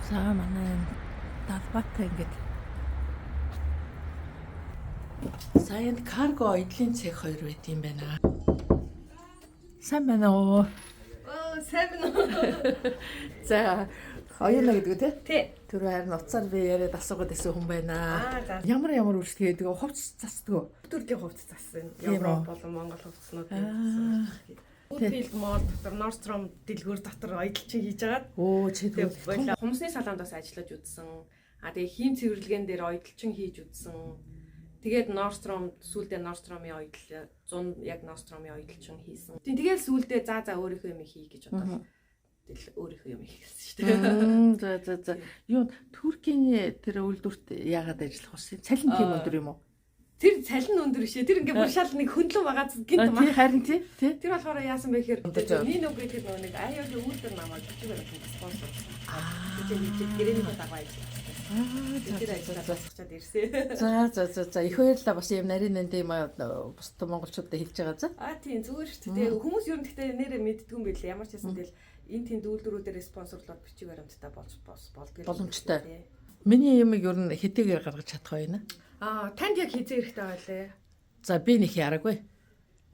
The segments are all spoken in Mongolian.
За манай далбаатай ингээд саянд карго эдлийн цех 2 байт юм байна. Сайн байна уу? Сайн байна уу? За оюуна гэдэг үү Тий. Тэр харин уцаар би яриад асуугаад исэн хүн байна. За. Ямар үйлчлэгээ тэгээ хувцс засдаг уу? Төрлийн хувцас зассан. Тийм үү? Европ болон Монгол хувцснууд юм. Woodfield Mall дотор Nordstrom дэлгүүр дотор ойдлчин хийж агаад. Оо чи тэгээд хумсны салонд бас ажиллаж үзсэн. Тэгээ хийм цэвэрлэгэн дээр ойдлчин хийж үзсэн. Тэгээд Nordstrom сүүлдээ Nordstrom-ийн ойдл 100 яг Nordstrom-ийн ойдлчин хийсэн. Тэгээд сүүлдээ за өөрийнхөө юм хий гэж бодоод тэгэл өөрийнхөө юм хийсэн шүү дээ. За. Юу Туркийн тэр үйлдвэрт яагаад ажиллах вэ? Цалин тийм өндөр юм уу? Тэр цалин өндөр шээ. Тэр ингээ бүр шал нэг хөндлөн байгаа гинт тий харин тий. Тэр болохоор яасан бэ гэхээр Нино гэдэг нэг аюул үйлдвэр намайг бичиг барих спонсор. Тэгээд гэрээний дагуу ажилласан. Тэр ажиллаж басчаад ирсэн. За их баярлалаа бас юм нарийн нэнд юм бусд монголчуудад хэлж байгаа за. Тийм зүгээр шүү дээ. Хүмүүс ер нь гэхдээ нэрээ мэддгүй юм билээ. Ямар ч хэсэн тэл энэ тэнд үйлдвэрүүдээр спонсорлоод бичиг баримттай болдгоо. Боломжтой. Миний юмыг ер нь хэдийгээр гаргаж чадах байна. Танд яг хизээ хэрэгтэй байлээ. За би нэг яраггүй.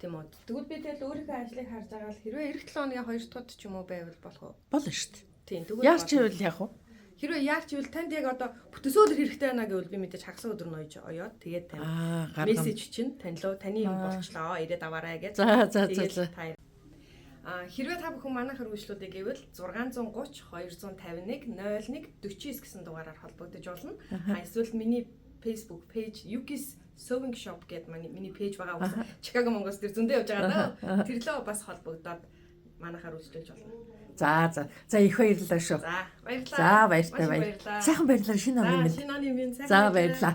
Тийм үү. Тэгвэл би тэгэл өөрийнхөө ажлыг харж байгаа л хэрвээ эх 7 оны 2 дахь ч юм уу байвал болох уу? Болно шүү дээ. Тийм тэгвэл яарч ивэл яах вэ? Хэрвээ яарч ивэл танд яг одоо бүтээсөөлөр хэрэгтэй байна гэвэл би мэдээж хагас өдөр нойж оёод тэгээд тань мессеж чинь таны юм болчлоо ирээд аваарай гэж. За. Хэрвээ та бүхэн манайхаар үйлчлүүдийг гэвэл 630 251 01 49 гэсэн дугаараар холбогдож болно. Эсвэл миний Facebook page Yuki's Sewing Shop гэдэг миний пэйж байгаа учраас Чикаго Монголс дээр зөндөө явж байгаа даа. Тэрлөө бас холбогдоод манайхаар үйлчлүүлж болно. За их баярлалаа шүү. За баярлалаа. За баяртай. Сайхан баярлалаа шинэ оны минь. Шинэ оны минь сайхан. За баярлалаа.